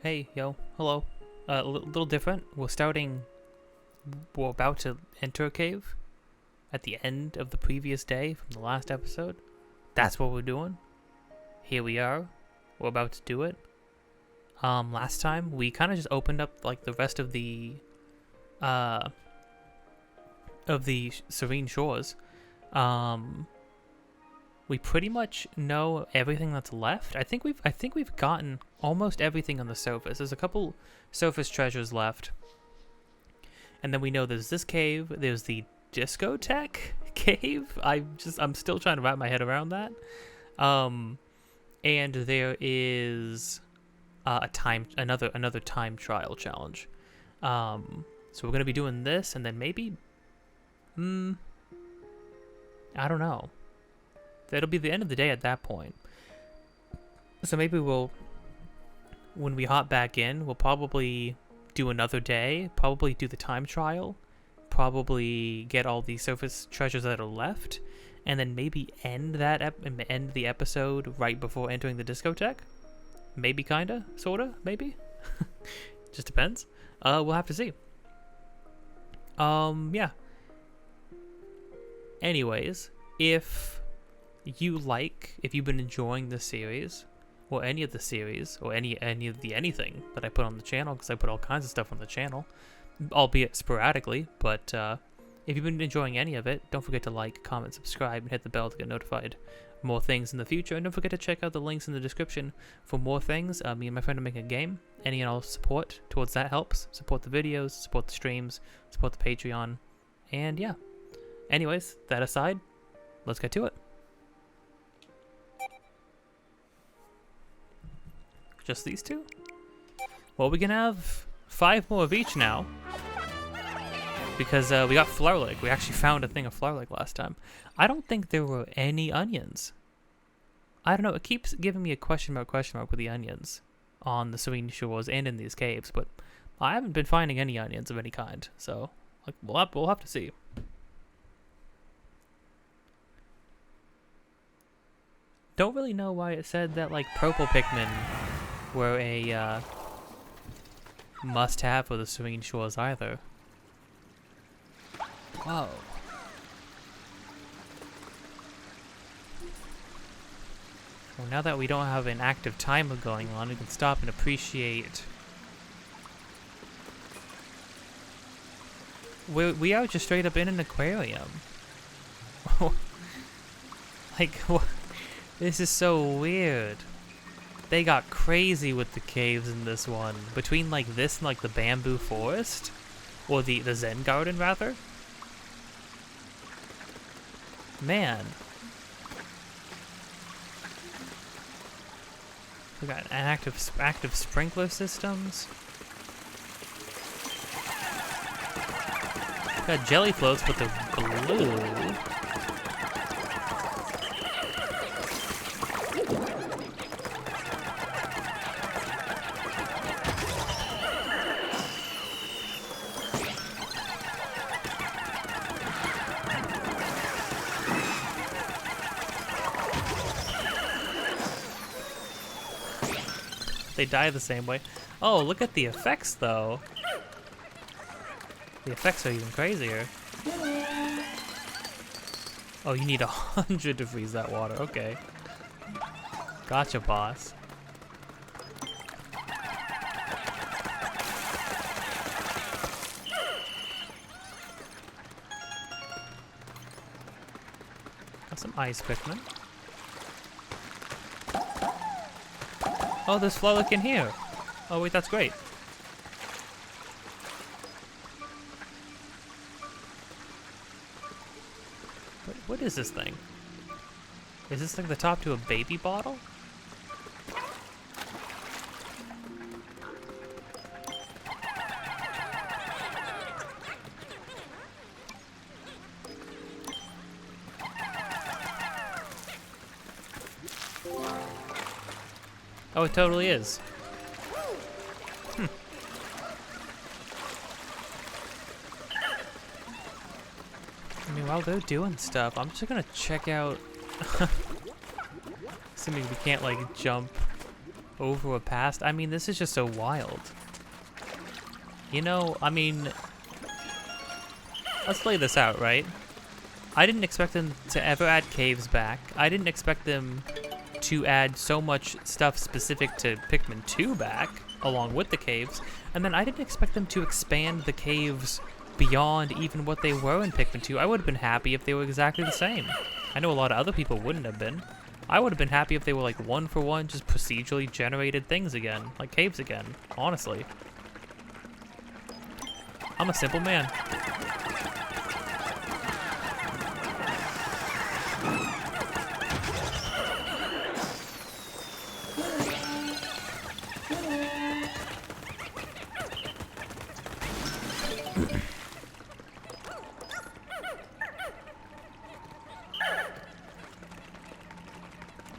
Hey, yo, hello. A little different. We're about to enter a cave at the end of the previous day from the last episode. That's what we're doing. Here we are. We're about to do it. Last time we kind of just opened up like the rest of the serene shores. We pretty much know everything that's left. I think we've gotten almost everything on the surface. There's a couple surface treasures left. And then we know there's this cave, there's the discotheque cave. I'm still trying to wrap my head around that. And there is another time trial challenge. So we're gonna be doing this, and then maybe I don't know. That'll be the end of the day at that point. So maybe when we hop back in, we'll probably do another day, probably do the time trial, probably get all the surface treasures that are left, and then maybe end the episode right before entering the discotheque. Maybe, kinda, sorta, maybe. Just depends. We'll have to see. Yeah. Anyways, if you've been enjoying the series, or any of the series, or any of the anything that I put on the channel, because I put all kinds of stuff on the channel, albeit sporadically, but if you've been enjoying any of it, don't forget to like, comment, subscribe, and hit the bell to get notified more things in the future, and don't forget to check out the links in the description for more things. Me and my friend are making a game. Any and all support towards that helps. Support the videos, support the streams, support the Patreon, and yeah. Anyways, that aside, let's get to it. Just these two? Well, we can have 5 more of each now. Because we got Flowerlake. We actually found a thing of Flowerlake last time. I don't think there were any onions. I don't know, it keeps giving me a question mark with the onions on the serene shores and in these caves, but I haven't been finding any onions of any kind, so like, we'll have to see. Don't really know why it said that like purple Pikmin were a must-have for the serene shores either. Whoa. Well, now that we don't have an active timer going on, we can stop and appreciate. We are just straight up in an aquarium. Like, what? This is so weird. They got crazy with the caves in this one. Between like this and like the bamboo forest, or the Zen garden rather. Man. We got active sprinkler systems. We got jelly floats, but they're blue. They die the same way. Oh, look at the effects, though. The effects are even crazier. Oh, you need 100 to freeze that water. Okay. Gotcha, boss. Got some ice Pikmin. Oh, there's Flowerlake in here. Oh wait, that's great. What is this thing? Is this like the top to a baby bottle? Oh, it totally is. I mean, while they're doing stuff, I'm just gonna check out. Assuming we can't like jump over or past. I mean, this is just so wild. You know, I mean, let's lay this out, right? I didn't expect them to ever add caves back. I didn't expect them to add so much stuff specific to Pikmin 2 back, along with the caves. And then I didn't expect them to expand the caves beyond even what they were in Pikmin 2. I would have been happy if they were exactly the same. I know a lot of other people wouldn't have been. I would have been happy if they were like one for one, just procedurally generated things again, like caves again, honestly. I'm a simple man.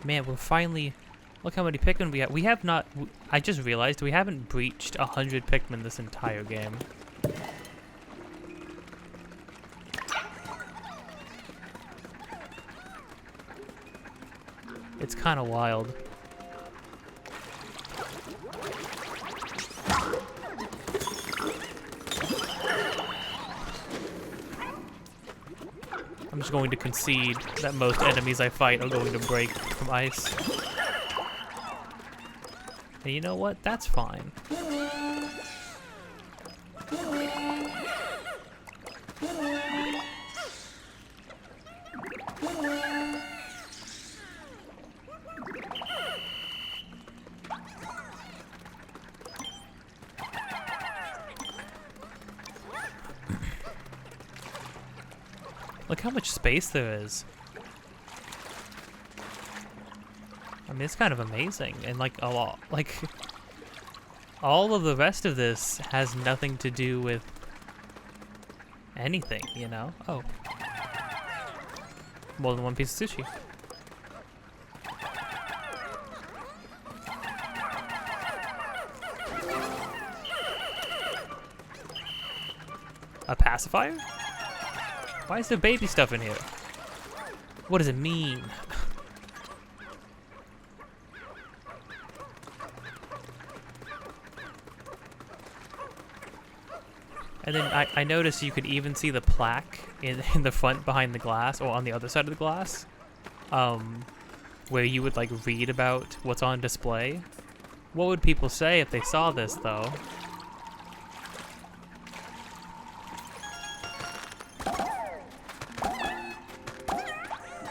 Man, we're finally... Look how many Pikmin we have. We have not... I just realized we haven't breached 100 Pikmin this entire game. It's kind of wild. I'm just going to concede that most enemies I fight are going to break from ice. And you know what? That's fine. Look how much space there is. I mean, it's kind of amazing, and like a lot, like all of the rest of this has nothing to do with anything, you know? Oh. More than one piece of sushi. A pacifier? Why is there baby stuff in here? What does it mean? And then I noticed you could even see the plaque in the front behind the glass, or on the other side of the glass, where you would like read about what's on display. What would people say if they saw this, though?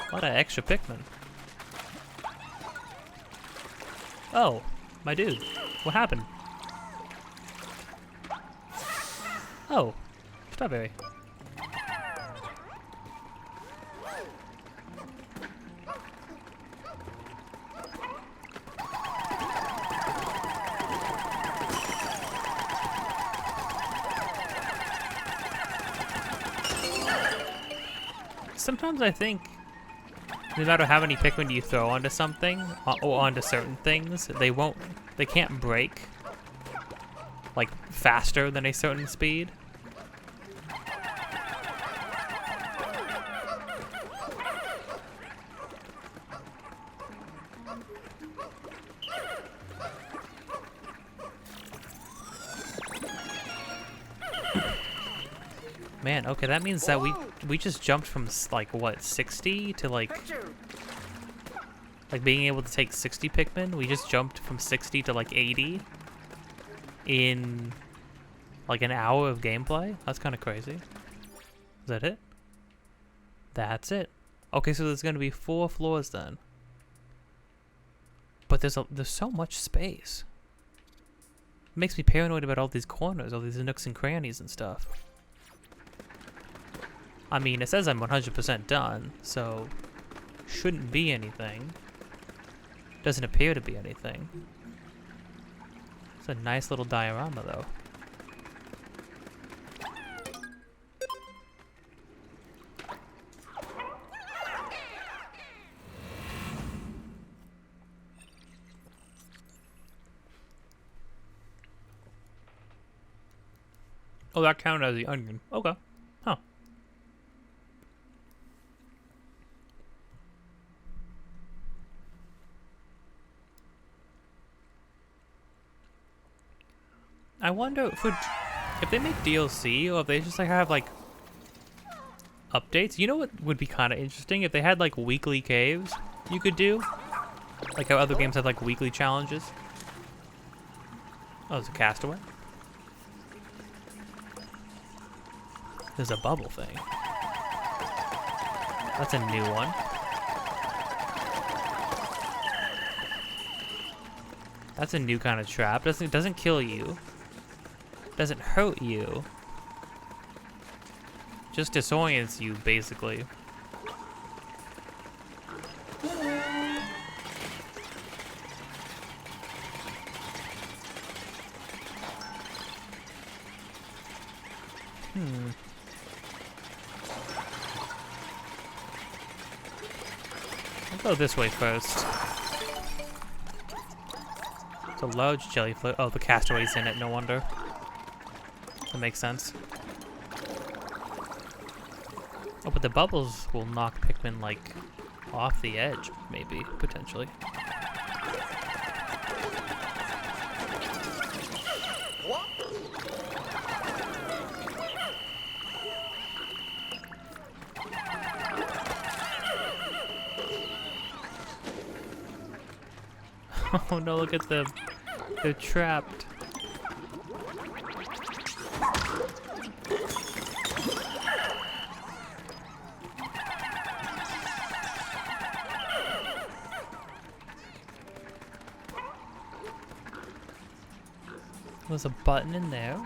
A lot of extra Pikmin. Oh, my dude. What happened? Oh, strawberry. Sometimes I think no matter how many Pikmin you throw onto something, or onto certain things, they can't break, like, faster than a certain speed. Man, okay, that means that we just jumped from, like, what, 60 to, like being able to take 60 Pikmin? We just jumped from 60 to, like, 80 in, like, an hour of gameplay? That's kind of crazy. Is that it? That's it. Okay, so there's gonna be 4 floors then. But there's so much space. It makes me paranoid about all these corners, all these nooks and crannies and stuff. I mean, it says I'm 100% done, so shouldn't be anything. Doesn't appear to be anything. It's a nice little diorama, though. Oh, that counted as the onion. Okay. Huh. I wonder if they make DLC or if they just like have like updates. You know what would be kind of interesting if they had like weekly caves you could do, like how other games have like weekly challenges. Oh, there's a castaway. There's a bubble thing. That's a new one. That's a new kind of trap. Doesn't kill you. Doesn't hurt you. Just disorients you, basically. I'll go this way first. It's a large jellyfish. Oh, the castaway's in it, no wonder. That makes sense. Oh, but the bubbles will knock Pikmin, like, off the edge, maybe, potentially. Oh no, look at them. They're trapped. There's a button in there.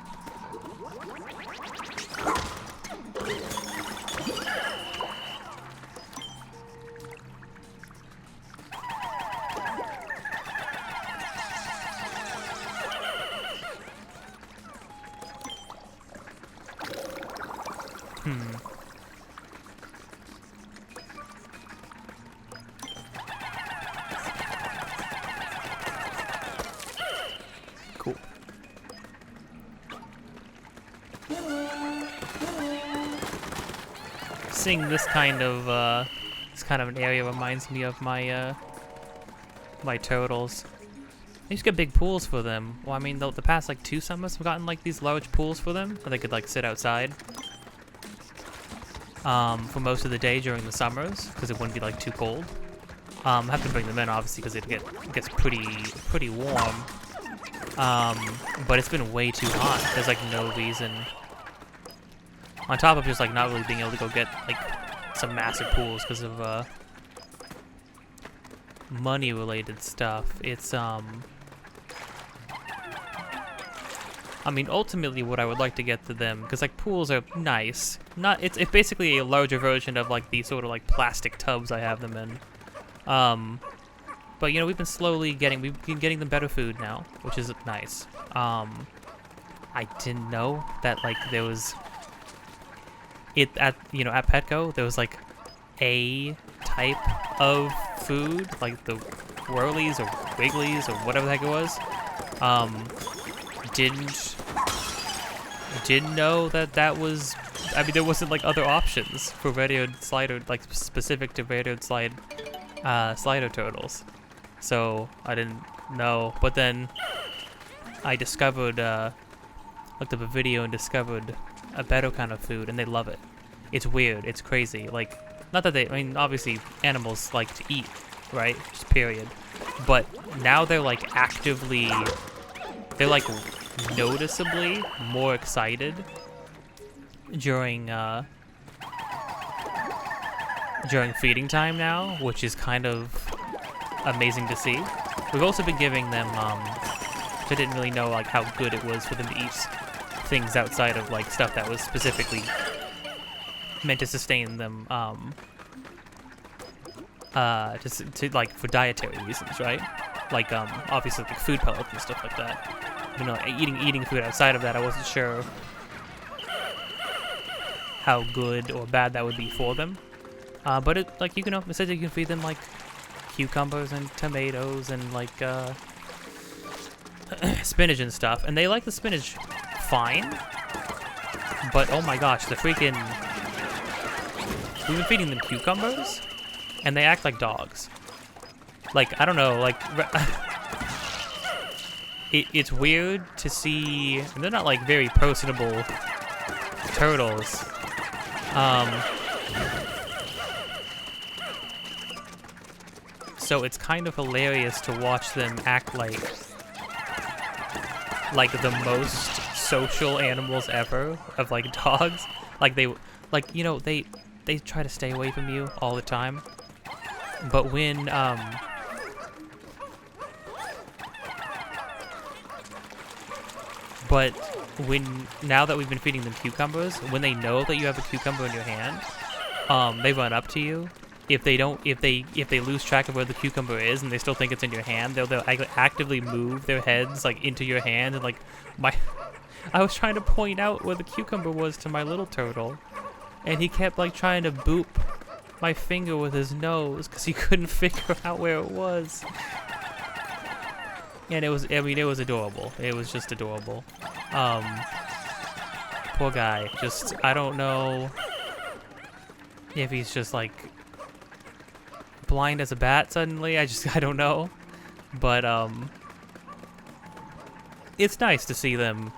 Cool. Seeing this kind of an area reminds me of my my turtles. I used to get big pools for them. Well, I mean, the past like 2 summers I've gotten like these large pools for them, where they could like sit outside for most of the day during the summers, because it wouldn't be like too cold. I have to bring them in obviously because it gets pretty warm. But it's been way too hot. There's like no reason. On top of just like not really being able to go get like some massive pools because of money related stuff. It's I mean, ultimately what I would like to get to them, because like pools are nice. It's basically a larger version of like the sort of like plastic tubs I have them in. But you know, we've been getting them better food now, which is nice. I didn't know that like there was at Petco there was like a type of food, like the Whirlies or Wigglies or whatever the heck it was. Didn't know that was. I mean, there wasn't like other options for radioed slider, like specific to radioed slider turtles. So I didn't know. But then I discovered, looked up a video and discovered a better kind of food, and they love it. It's weird. It's crazy. Like, not that I mean, obviously animals like to eat, right? Just period. But now they're like they're like noticeably more excited during feeding time now, which is kind of amazing to see. We've also been giving them, I didn't really know like how good it was for them to eat things outside of like stuff that was specifically meant to sustain them, just to like for dietary reasons, right? Like obviously like food pellets and stuff like that. You know, eating food outside of that, I wasn't sure how good or bad that would be for them. But it like it says you can feed them like cucumbers and tomatoes and like spinach and stuff, and they like the spinach fine. But oh my gosh, we've been feeding them cucumbers, and they act like dogs. Like I don't know, like it's weird to see. And they're not like very personable turtles. So it's kind of hilarious to watch them act like the most social animals ever, of like dogs. Like they try to stay away from you all the time. But when now that we've been feeding them cucumbers, when they know that you have a cucumber in your hand, they run up to you. If they lose track of where the cucumber is and they still think it's in your hand, they'll actively move their heads like into your hand, and like I was trying to point out where the cucumber was to my little turtle, and he kept like trying to boop my finger with his nose because he couldn't figure out where it was. And it was adorable. It was just adorable. Poor guy. Just, I don't know if he's just like blind as a bat suddenly. I don't know. But it's nice to see them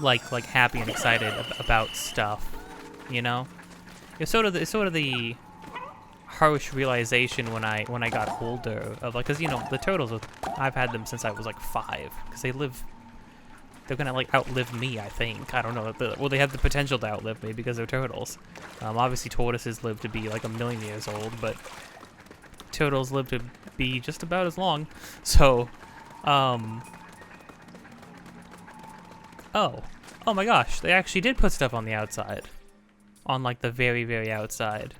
like happy and excited about stuff, you know? It's sort of the harsh realization when I got older of like, cause you know the turtles, I've had them since I was like 5, cause they're gonna like outlive me, I think. I don't know. Well, they have the potential to outlive me because they're turtles. Obviously tortoises live to be like 1,000,000 years old, but turtles live to be just about as long. So, oh my gosh, they actually did put stuff on the outside, on like the very, very outside.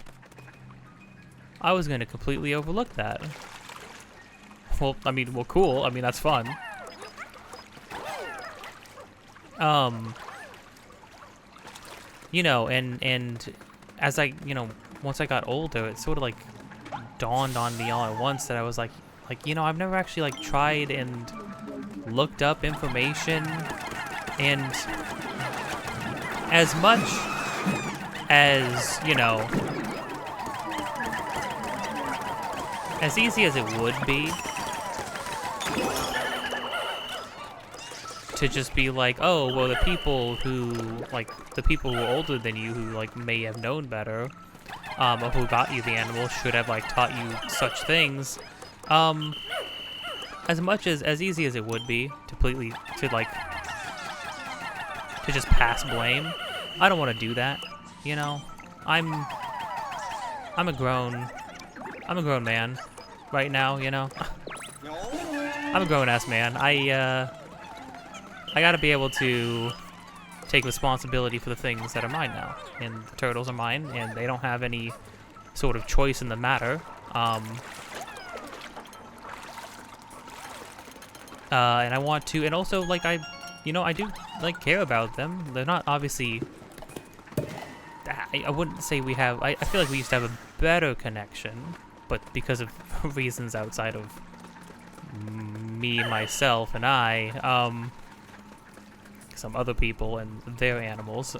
I was gonna completely overlook that. Well, cool. I mean, that's fun. You know, and as I, you know, once I got older, it sort of like dawned on me all at once that I was like, you know, I've never actually like tried and looked up information, and as much as, you know, as easy as it would be to just be like, oh, well, the people who are older than you, who like may have known better, or who got you the animal, should have like taught you such things. As easy as it would be to just pass blame, I don't want to do that. You know, I'm a grown man right now. You know, I'm a grown ass man. I gotta be able to take responsibility for the things that are mine now, and the turtles are mine, and they don't have any sort of choice in the matter. And I want to, and also like I do like care about them. They're not obviously. I wouldn't say we have. I feel like we used to have a better connection, but because of reasons outside of me, myself, and I, some other people and their animals,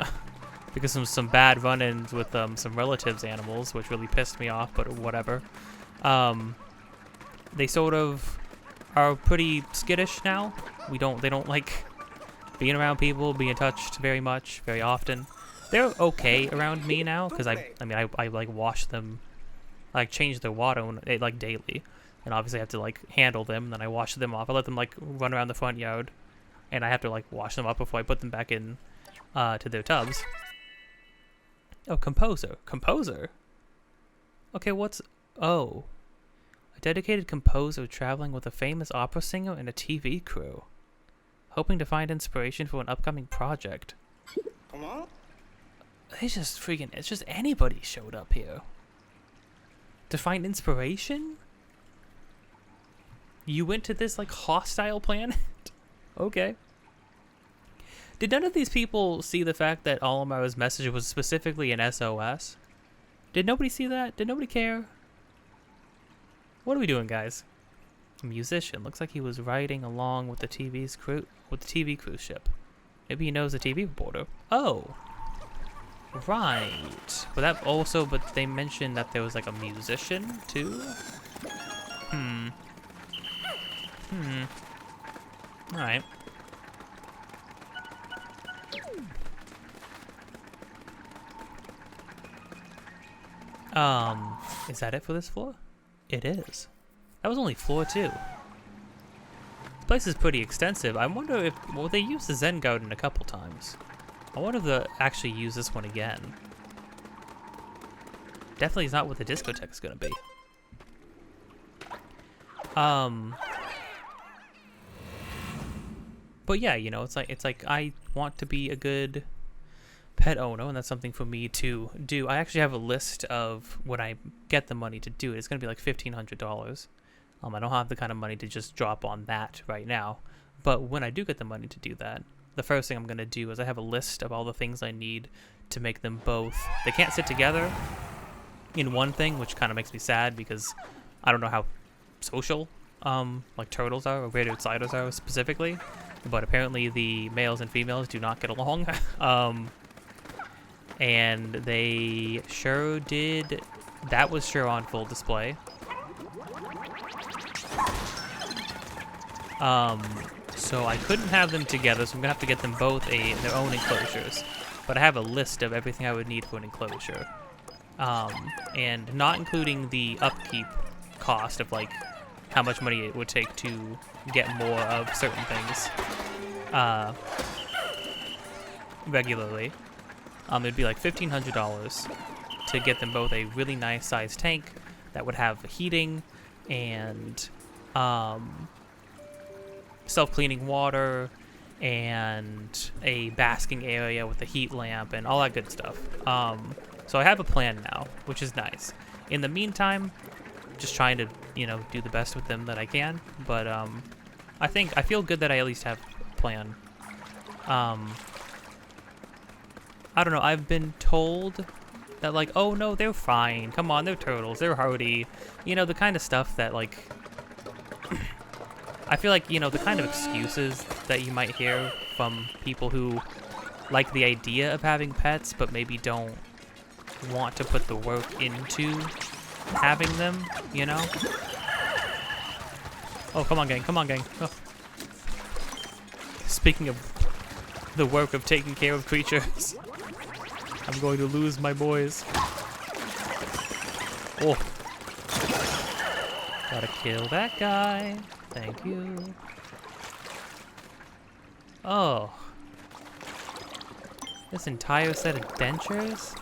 because of some bad run-ins with some relatives' animals, which really pissed me off. But whatever. They sort of are pretty skittish now. They don't like being around people, being touched very much, very often. They're okay around me now, because I like wash them, I like change their water like daily, and obviously I have to like handle them, and then I wash them off. I let them like run around the front yard, and I have to like wash them up before I put them back in to their tubs. Oh, composer. Okay, a dedicated composer traveling with a famous opera singer and a TV crew, hoping to find inspiration for an upcoming project. Come on. It's just anybody showed up here to find inspiration? You went to this like hostile planet? Okay. Did none of these people see the fact that Olimara's message was specifically an SOS? Did nobody see that? Did nobody care? What are we doing, guys? A musician. Looks like he was riding along with the TV cruise ship. Maybe he knows the TV reporter. Oh. Right. But that also, but they mentioned that there was like a musician too. Alright. Is that it for this floor? It is. That was only floor 2. This place is pretty extensive. I wonder if, well, they used the Zen Garden a couple times. I wonder if they'll actually use this one again. Definitely is not what the discotheque is gonna be. But yeah, you know, it's like I want to be a good pet owner, and that's something for me to do. I actually have a list of when I get the money to do it. It's gonna be like $1,500. I don't have the kind of money to just drop on that right now. But when I do get the money to do that, the first thing I'm gonna do is I have a list of all the things I need to make them both. They can't sit together in one thing, which kind of makes me sad because I don't know how social like turtles are or radioed sliders are specifically, but apparently the males and females do not get along. And they sure did. That was sure on full display. So I couldn't have them together, so I'm gonna have to get them both their own enclosures. But I have a list of everything I would need for an enclosure. And not including the upkeep cost of like how much money it would take to get more of certain things regularly. It'd be like $1,500 to get them both a really nice sized tank that would have heating and self-cleaning water and a basking area with a heat lamp and all that good stuff. So I have a plan now, which is nice. In the meantime, just trying to, you know, do the best with them that I can. But I feel good that I at least have a plan. I don't know, I've been told that like, oh no, they're fine. Come on, they're turtles, they're hardy. You know, the kind of stuff that like, I feel like, you know, the kind of excuses that you might hear from people who like the idea of having pets, but maybe don't want to put the work into having them, you know? Oh, come on, gang, come on, gang. Oh. Speaking of the work of taking care of creatures, I'm going to lose my boys. Oh. Gotta kill that guy. Thank you. Oh. This entire set of dentures?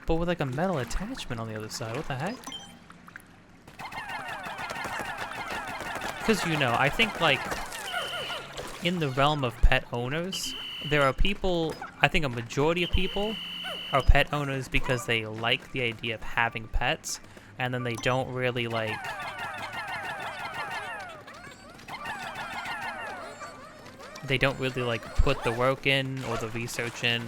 But with like a metal attachment on the other side. What the heck? Because, you know, I think like in the realm of pet owners, there are people, I think a majority of people are pet owners because they like the idea of having pets, and then they don't really like put the work in or the research in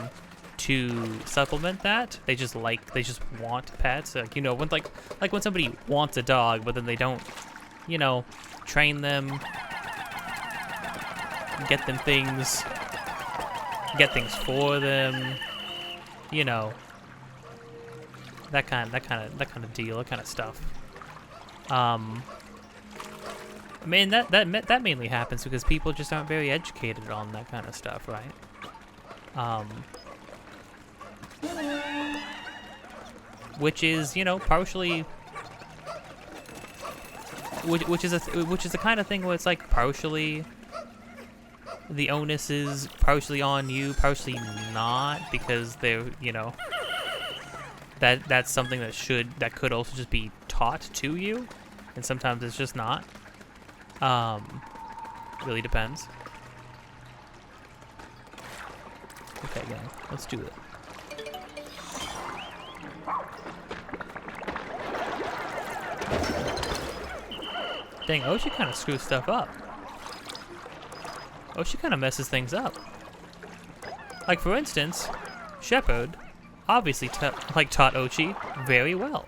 to supplement that. They just want pets. Like, you know, when when somebody wants a dog, but then they don't, you know, train them, get things for them, you know, that kind of deal, that kind of stuff. I mean, that mainly happens because people just aren't very educated on that kind of stuff, right? Which is, you know, partially, which is the kind of thing where it's like partially the onus is partially on you, partially not, because they're, you know, that's something that could also just be taught to you, and sometimes it's just not. Really depends. Okay, gang, let's do it. Dang, Oshi kind of screws stuff up. Oshi kind of messes things up. Like, for instance, Shepard obviously taught Oshi very well.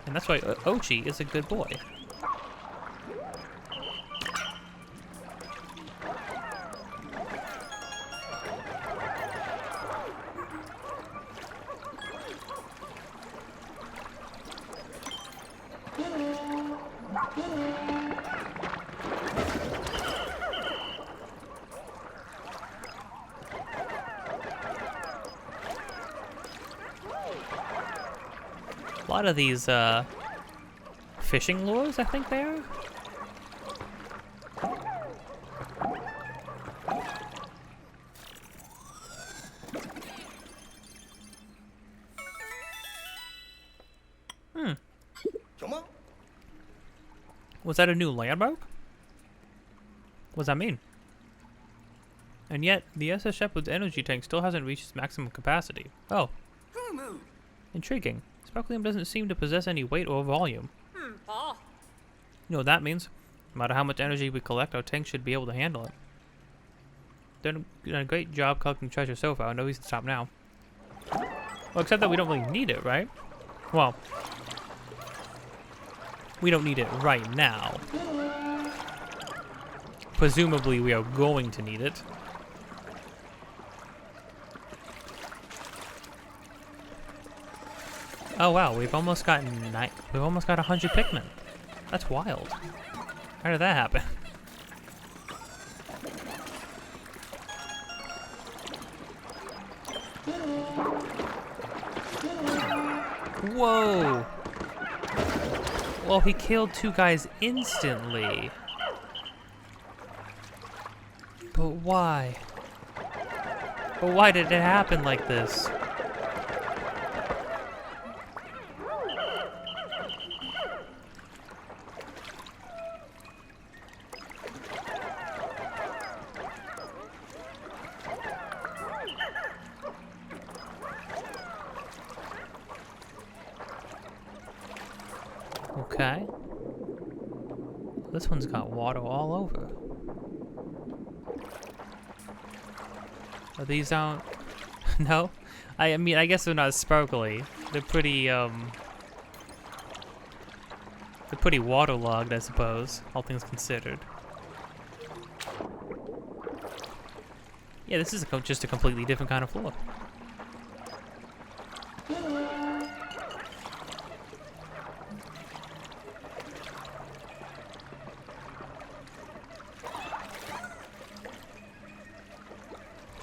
And that's why Ochi is a good boy. lot of these fishing lures, I think they are. Was that a new landmark? What does that mean? And yet, the SS Shepherd's energy tank still hasn't reached its maximum capacity. Oh. Intriguing. Sparklium doesn't seem to possess any weight or volume. You know what that means? No matter how much energy we collect, our tank should be able to handle it. Done a great job collecting treasure so far. No reason to stop now. Well, except that we don't really need it, right? Well, we don't need it right now. Presumably, we are going to need it. Oh wow, we've almost got 100 Pikmin. That's wild. How did that happen? Whoa! Well, he killed 2 guys instantly. But why? But why did it happen like this? Okay. This one's got water all over. Are these out? No? I mean, I guess they're not sparkly. They're pretty waterlogged, I suppose, all things considered. Yeah, this is just a completely different kind of floor.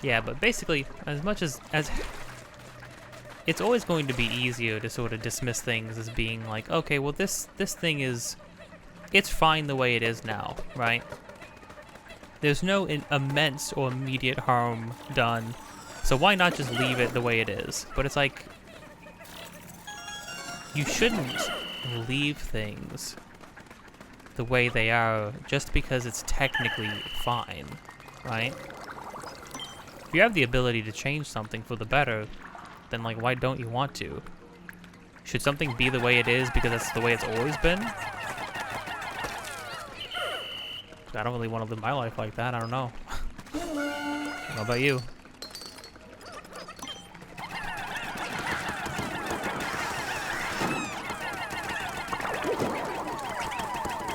Yeah, but basically, as much as it's always going to be easier to sort of dismiss things as being like, okay, well this thing is, it's fine the way it is now, right? There's no immense or immediate harm done, so why not just leave it the way it is? But it's like, you shouldn't leave things the way they are just because it's technically fine, right? If you have the ability to change something for the better, then like, why don't you want to? Should something be the way it is because that's the way it's always been? I don't really want to live my life like that, I don't know. How about you?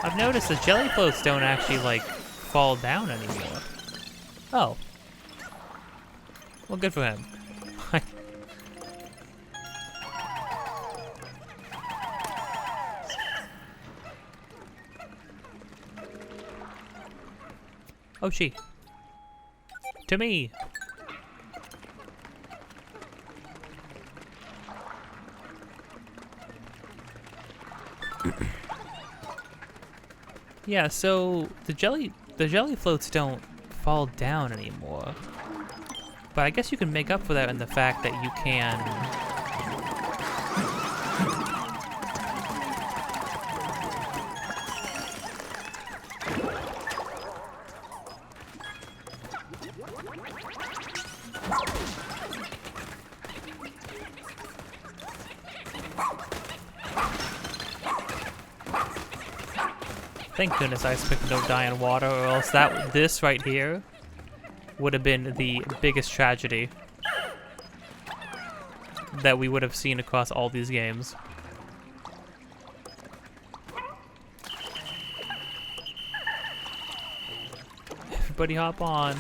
I've noticed the jelly floats don't actually like fall down anymore. Oh. Well, good for him. Oh, she. To me. Yeah, so the jelly floats don't fall down anymore. But I guess you can make up for that in the fact that you can... Thank goodness Ice Pick don't die in water, or else this right here would have been the biggest tragedy that we would have seen across all these games. Everybody hop on.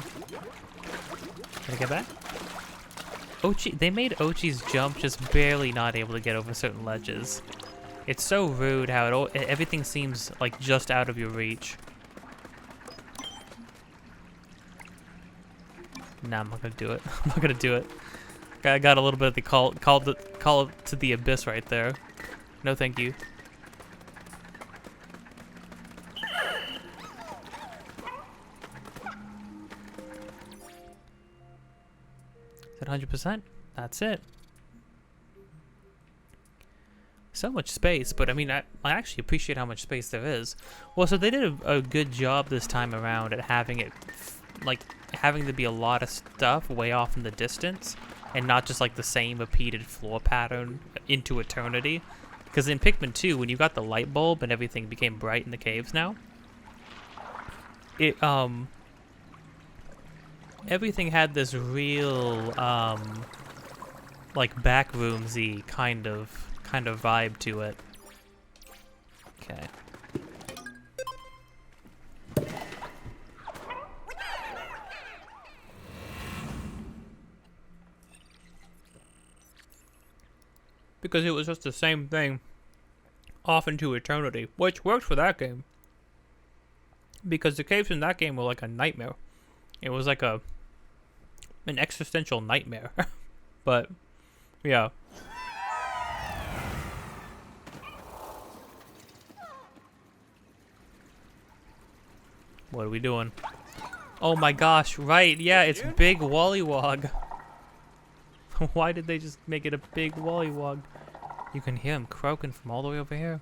Can I get back? Ochi, they made Ochi's jump just barely not able to get over certain ledges. It's so rude how everything seems like just out of your reach. Nah, I'm not gonna do it. I'm not gonna do it. I got a little bit of the call to the abyss right there. No thank you. Is that 100%? That's it. So much space, but I mean, I actually appreciate how much space there is. Well, so they did a good job this time around at having it, like, having to be a lot of stuff way off in the distance, and not just like the same repeated floor pattern into eternity. Because in Pikmin 2, when you got the light bulb and everything became bright in the caves now, it, everything had this real, like, backroomsy kind of vibe to it. Okay. Because it was just the same thing off into eternity, which worked for that game. Because the caves in that game were like a nightmare. It was like an existential nightmare. But, yeah. What are we doing? Oh my gosh, right, yeah, it's Big Wollywog. Why did they just make it a Big Wollywog? You can hear him croaking from all the way over here.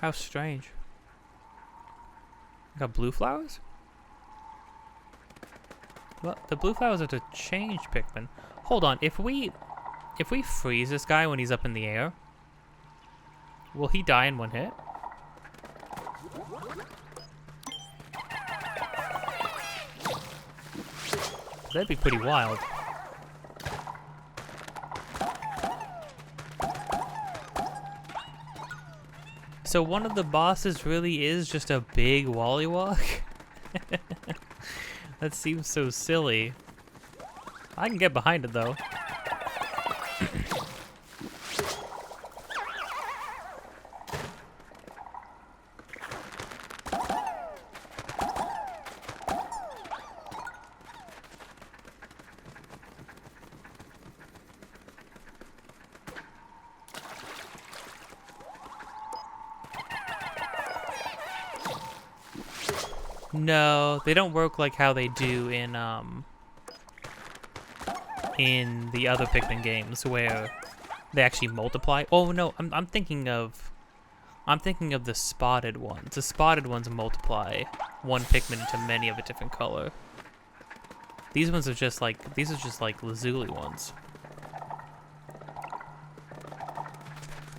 How strange. Got blue flowers? Well, the blue flowers are to change Pikmin. Hold on, if we freeze this guy when he's up in the air, will he die in one hit? That'd be pretty wild. So one of the bosses really is just a big Wollywog? That seems so silly. I can get behind it though. No, they don't work like how they do in the other Pikmin games where they actually multiply. Oh no, I'm thinking of the spotted ones. The spotted ones multiply one Pikmin into many of a different color. These ones are just like lazuli ones.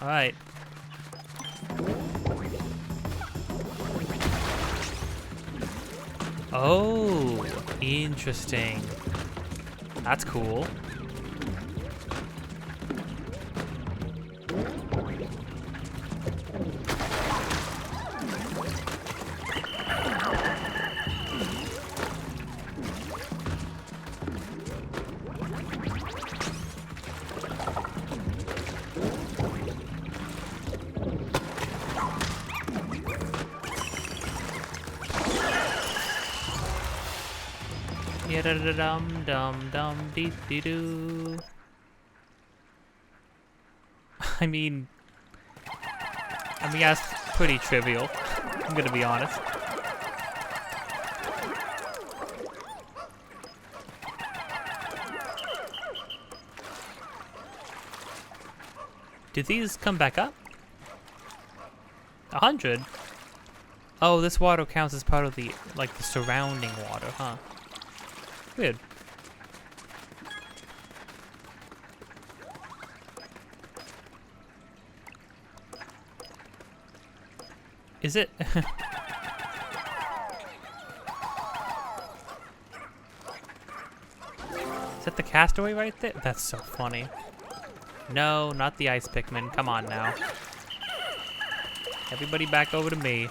All right. Oh, interesting. That's cool. Dum dum dum dee dee doo. I mean, that's pretty trivial. I'm gonna be honest. Do these come back up? 100? Oh, this water counts as part of the surrounding water, huh? Weird. Is it? Is that the castaway right there? That's so funny. No, not the ice Pikmin. Come on now. Everybody back over to me.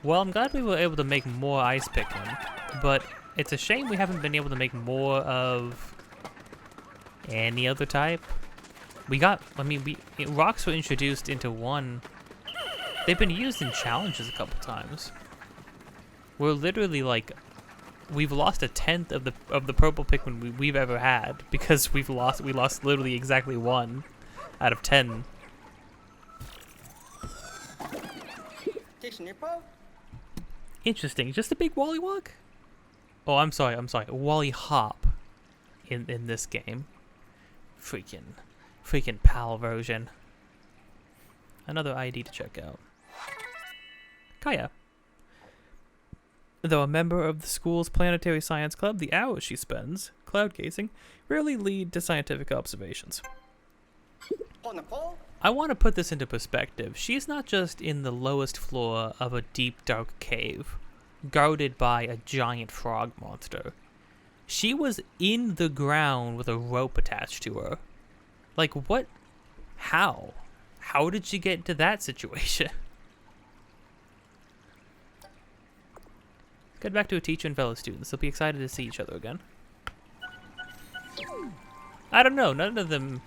Well, I'm glad we were able to make more ice Pikmin, but it's a shame we haven't been able to make more of any other type. Rocks were introduced into one. They've been used in challenges a couple times. We're literally like we've lost a tenth of the purple Pikmin we've ever had because we lost literally exactly 1 out of 10. Interesting. Just a big Wally walk? Oh, I'm sorry. Wally hop in this game. Freaking PAL version. Another ID to check out. Kaya. Though a member of the school's planetary science club, the hours she spends cloud gazing rarely lead to scientific observations. I want to put this into perspective. She's not just in the lowest floor of a deep, dark cave, guarded by a giant frog monster. She was in the ground with a rope attached to her. Like, what? How? How did she get into that situation? Get back to a teacher and fellow students. They'll be excited to see each other again. I don't know. None of them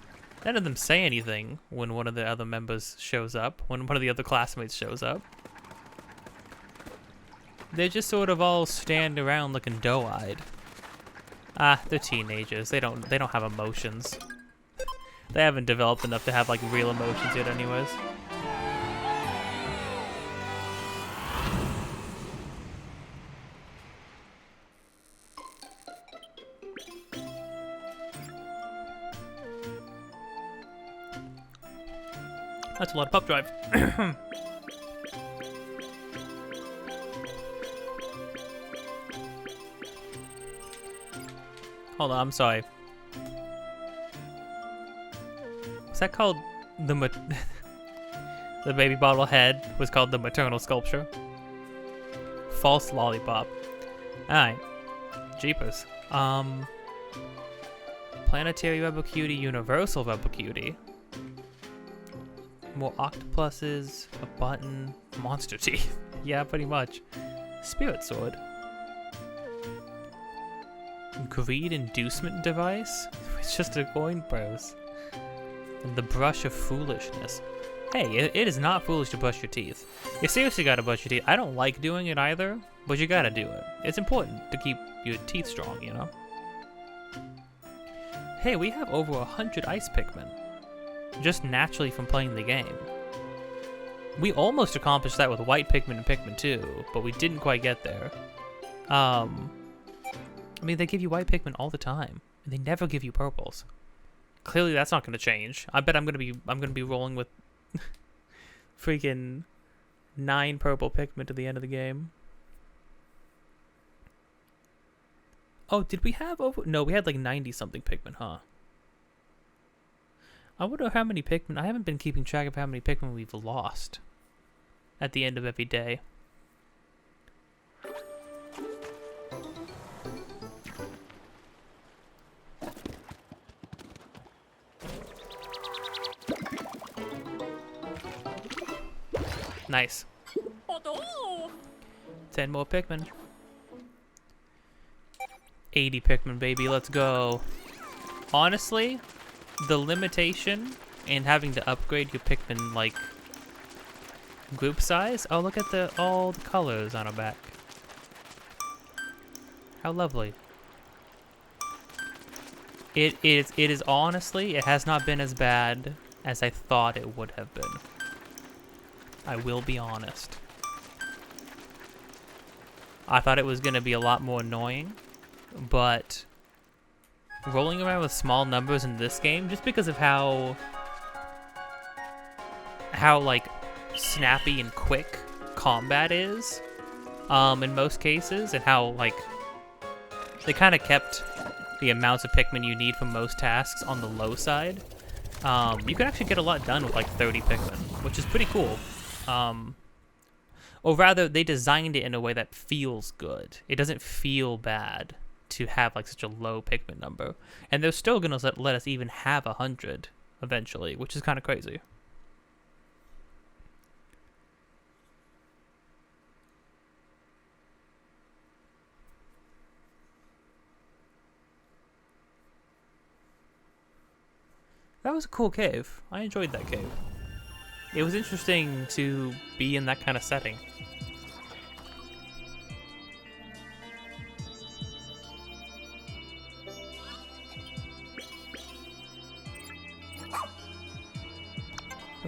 say anything when one of the other members shows up. When one of the other classmates shows up. They just sort of all stand around looking doe-eyed. Ah, they're teenagers. They don't have emotions. They haven't developed enough to have like real emotions yet, anyways. That's a lot of pub drive. Hold on, I'm sorry. Was that called the the baby bottle head was called the maternal sculpture? False lollipop. Alright. Jeepers. Planetary Rebel Cutie, Universal Rebel Cutie. More octopuses, a button, monster teeth. Yeah, pretty much. Spirit sword. Greed inducement device? It's just a coin purse. And the brush of foolishness. Hey, it is not foolish to brush your teeth. You seriously gotta brush your teeth. I don't like doing it either, but you gotta do it. It's important to keep your teeth strong, you know? Hey, we have over 100 ice Pikmin. Just naturally from playing the game. We almost accomplished that with white Pikmin and Pikmin 2, but we didn't quite get there. I mean, they give you white Pikmin all the time, and they never give you purples. Clearly, that's not going to change. I bet I'm gonna be rolling with freaking 9 purple Pikmin to the end of the game. Oh, did we have over? No, we had like 90 something Pikmin, huh? I wonder how many Pikmin. I haven't been keeping track of how many Pikmin we've lost at the end of every day. Nice. 10 more Pikmin. 80 Pikmin, baby. Let's go. Honestly, the limitation in having to upgrade your Pikmin, like, group size. Oh, look at all the colors on our back. How lovely. It is honestly, it has not been as bad as I thought it would have been. I will be honest. I thought it was going to be a lot more annoying, but rolling around with small numbers in this game, just because of how like snappy and quick combat is, in most cases, and how like they kind of kept the amounts of Pikmin you need for most tasks on the low side. You can actually get a lot done with like 30 Pikmin, which is pretty cool. Or rather, they designed it in a way that feels good. It doesn't feel bad to have like such a low Pikmin number, and they're still gonna let us even have 100 eventually, which is kind of crazy. That was a cool cave. I enjoyed that cave. It was interesting to be in that kind of setting.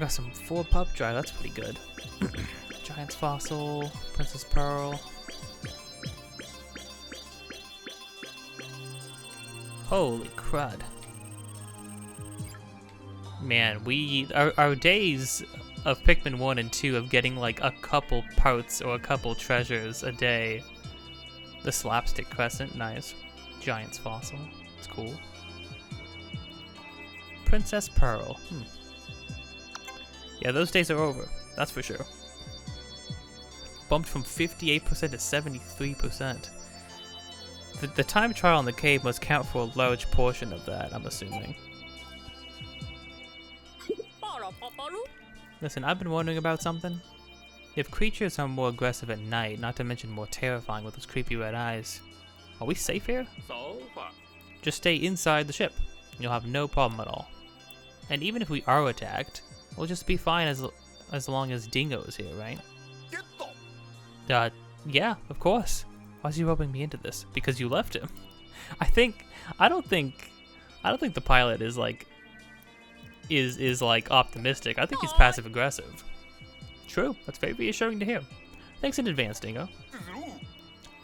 got some 4 pup dry, that's pretty good. Giant's Fossil, Princess Pearl. Holy crud. Man, our days of Pikmin 1 and 2 of getting like a couple parts or a couple treasures a day. The Slapstick Crescent, nice. Giant's Fossil, it's cool. Princess Pearl, Yeah, those days are over, that's for sure. Bumped from 58% to 73%. The time trial in the cave must count for a large portion of that, I'm assuming. Listen, I've been wondering about something. If creatures are more aggressive at night, not to mention more terrifying with those creepy red eyes, are we safe here? Just stay inside the ship. You'll have no problem at all. And even if we are attacked, we'll just be fine as long as Dingo is here, right? Yeah, of course. Why is he roping me into this? Because you left him. I don't think the pilot is like optimistic. I think he's passive aggressive. True, that's very reassuring to hear. Thanks in advance, Dingo.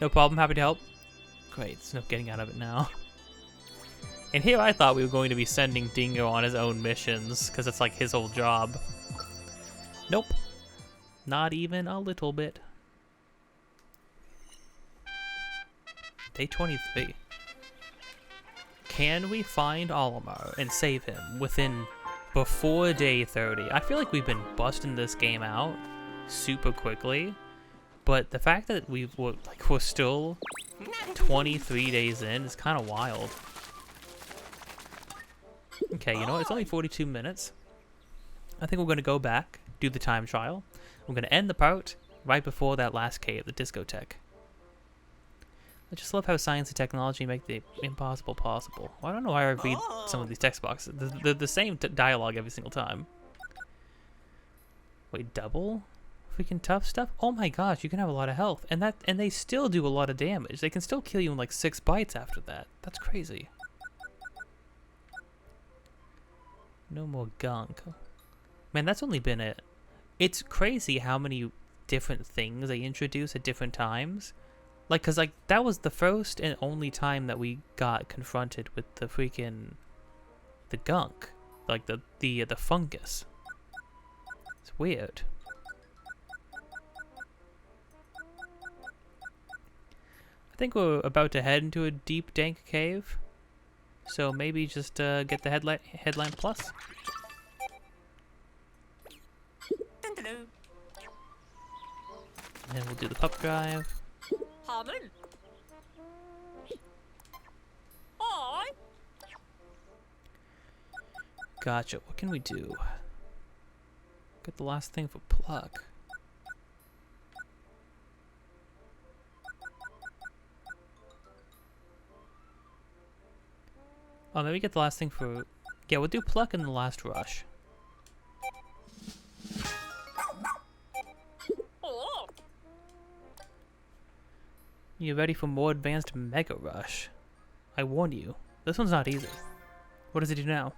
No problem, happy to help. Great, there's no getting out of it now. And here I thought we were going to be sending Dingo on his own missions, because it's like his whole job. Nope. Not even a little bit. Day 23. Can we find Olimar and save him before day 30? I feel like we've been busting this game out super quickly, but the fact that we're still 23 days in is kind of wild. Okay, you know what? It's only 42 minutes. I think we're going to go back, do the time trial. We're going to end the part right before that last cave, the discotheque. I just love how science and technology make the impossible possible. Well, I don't know why I read some of these text boxes. They're the same dialogue every single time. Wait, double? Freaking tough stuff? Oh my gosh, you can have a lot of health. And they still do a lot of damage. They can still kill you in like 6 bites after that. That's crazy. No more gunk. Man, that's only been it. It's crazy how many different things they introduce at different times. Like, cause like that was the first and only time that we got confronted with the freaking gunk, like the fungus. It's weird. I think we're about to head into a deep, dank cave. So maybe just get the headlamp plus. And then we'll do the pup drive. Gotcha. What can we do? Get the last thing for pluck. Oh, maybe get the last thing for... Yeah, we'll do pluck in the last rush. You ready for more advanced Mega Rush? I warn you, this one's not easy. What does it do now?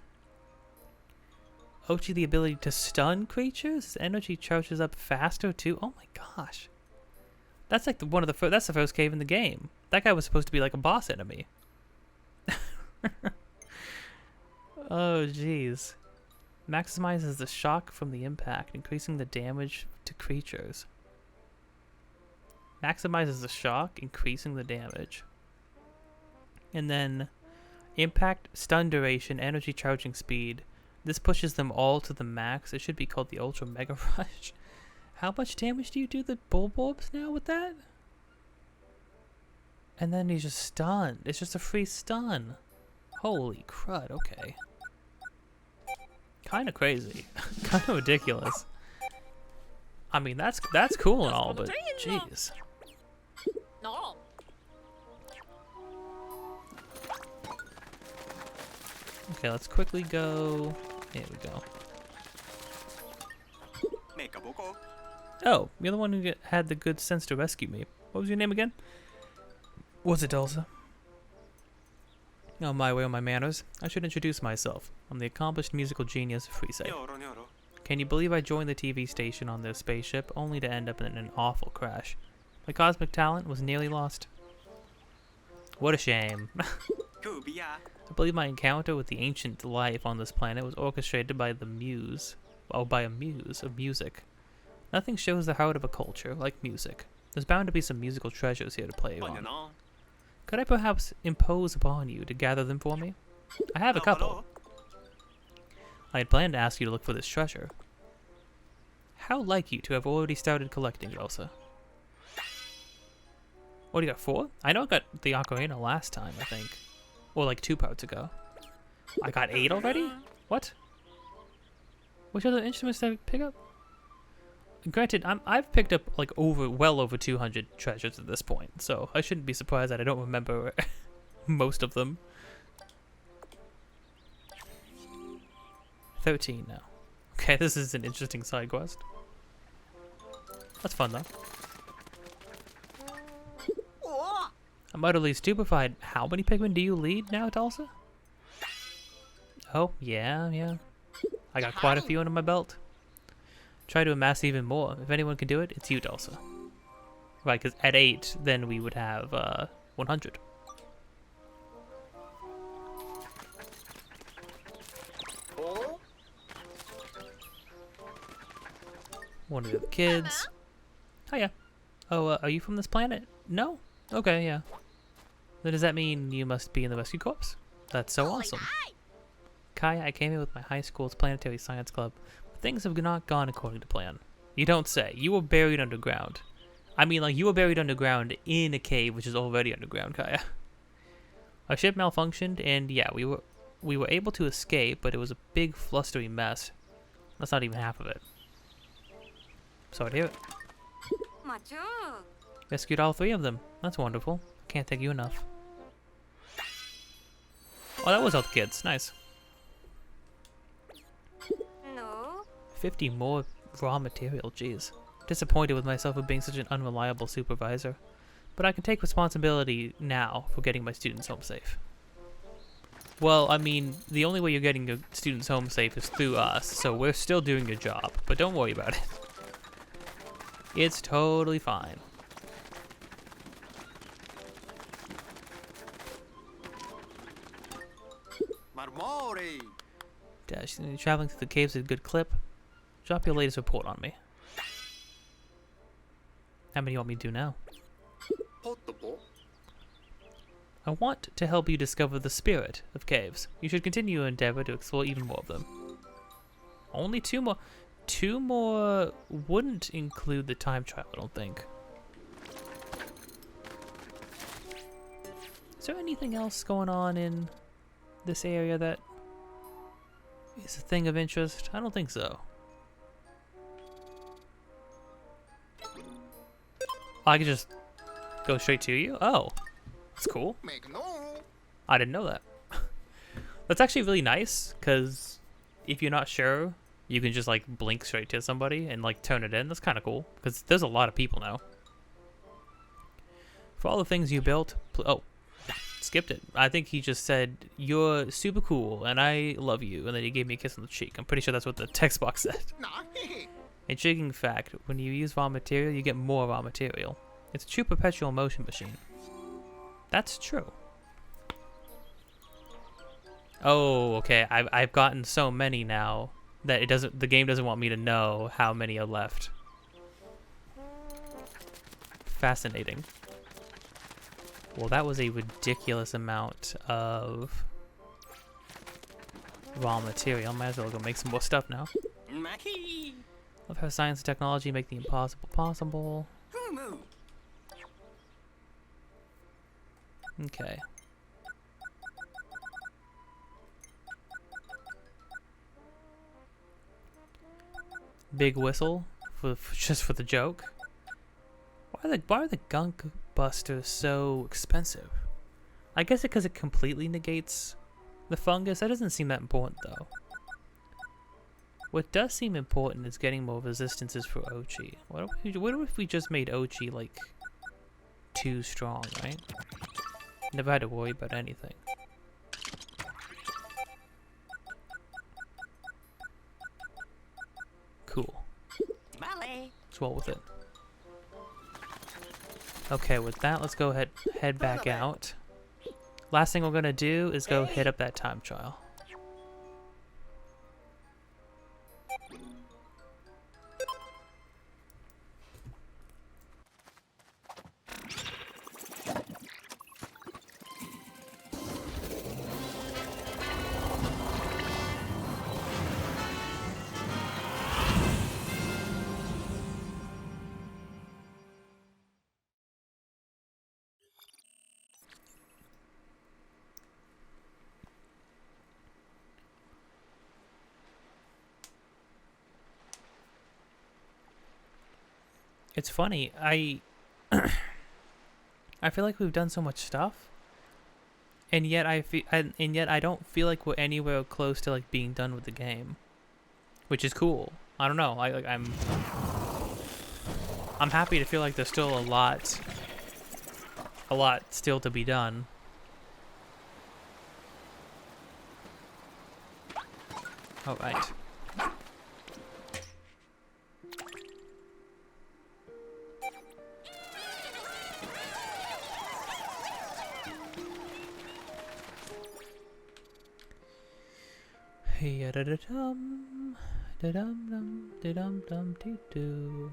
Ochi the ability to stun creatures? His energy charges up faster too? Oh my gosh. That's like that's the first cave in the game. That guy was supposed to be like a boss enemy. Oh jeez. Maximizes the shock from the impact, increasing the damage to creatures. Maximizes the shock, increasing the damage. And then impact, stun duration, energy charging speed. This pushes them all to the max. It should be called the Ultra Mega Rush. How much damage do you do the Bulborbs now with that? And then he's just stunned. It's just a free stun. Holy crud, okay. Kind of crazy. Kind of ridiculous. I mean, that's cool and all, but jeez. Okay, let's quickly go. Here we go. Oh, you're the one who had the good sense to rescue me. What was your name again? Was it Elsa? Oh, my way on my manners. I should introduce myself. I'm the accomplished musical genius Freesay. Can you believe I joined the TV station on their spaceship only to end up in an awful crash? My cosmic talent was nearly lost. What a shame. I believe my encounter with the ancient life on this planet was orchestrated by the muse. Oh, by a muse of music. Nothing shows the heart of a culture like music. There's bound to be some musical treasures here to play on. Could I perhaps impose upon you to gather them for me? I have a couple. I had planned to ask you to look for this treasure. How like you to have already started collecting, Elsa? What do you got, 4? I know I got the ocarina last time, I think. Or like 2 parts ago. I got 8 already? What? Which other instruments did I pick up? Granted, I've picked up like well over 200 treasures at this point, so I shouldn't be surprised that I don't remember most of them. 13 now. Okay, this is an interesting side quest. That's fun though. I'm utterly stupefied. How many Pikmin do you lead now, Tulsa? Oh, yeah. I got quite a few under my belt. Try to amass even more. If anyone can do it, it's you, Tulsa. Right, because at 8, then we would have 100. One of the kids. Hiya. Oh, are you from this planet? No? Okay, yeah. Then does that mean you must be in the rescue corps? That's so awesome. Kai, I came here with my high school's planetary science club, but things have not gone according to plan. You don't say. You were buried underground. I mean, like, you were buried underground in a cave, which is already underground, Kaya. Our ship malfunctioned, and yeah, we were able to escape, but it was a big flustery mess. That's not even half of it. Sorry to hear it. Rescued all 3 of them. That's wonderful. Can't thank you enough. Oh, that was all the kids. Nice. 50 more raw material. Jeez. Disappointed with myself for being such an unreliable supervisor. But I can take responsibility now for getting my students home safe. Well, I mean, the only way you're getting your students home safe is through us, so we're still doing your job. But don't worry about it. It's totally fine. Dash, traveling through the caves is a good clip. Drop your latest report on me. How many do you want me to do now? I want to help you discover the spirit of caves. You should continue your endeavor to explore even more of them. Only 2 more. 2 more wouldn't include the time trial, I don't think. Is there anything else going on in this area that is a thing of interest? I don't think so. I could just go straight to you? Oh, that's cool. I didn't know that. That's actually really nice, because if you're not sure, you can just like blink straight to somebody and like turn it in. That's kind of cool, because there's a lot of people now. For all the things you built, oh, skipped it. I think he just said, you're super cool and I love you, and then he gave me a kiss on the cheek. I'm pretty sure that's what the text box said. Intriguing fact, when you use raw material, you get more raw material. It's a true perpetual motion machine. That's true. Oh, okay. I've gotten so many now that the game doesn't want me to know how many are left. Fascinating. Well, that was a ridiculous amount of raw material. Might as well go make some more stuff now. Love how science and technology make the impossible possible. Okay. Big whistle just for the joke. Why are the gunk busters so expensive? I guess because it completely negates the fungus. That doesn't seem that important though. What does seem important is getting more resistances for Ochi. What if we just made Ochi like too strong, right? Never had to worry about anything. Cool. Molly. Let's roll with it. Okay, with that, let's go head back out. Last thing we're gonna do is go hit up that time trial. It's funny, I feel like we've done so much stuff, and yet I don't feel like we're anywhere close to like being done with the game, which is cool. I don't know. I'm happy to feel like there's still a lot still to be done. All right. Hey, da da dum, da dum dum, da dum dum dee doo.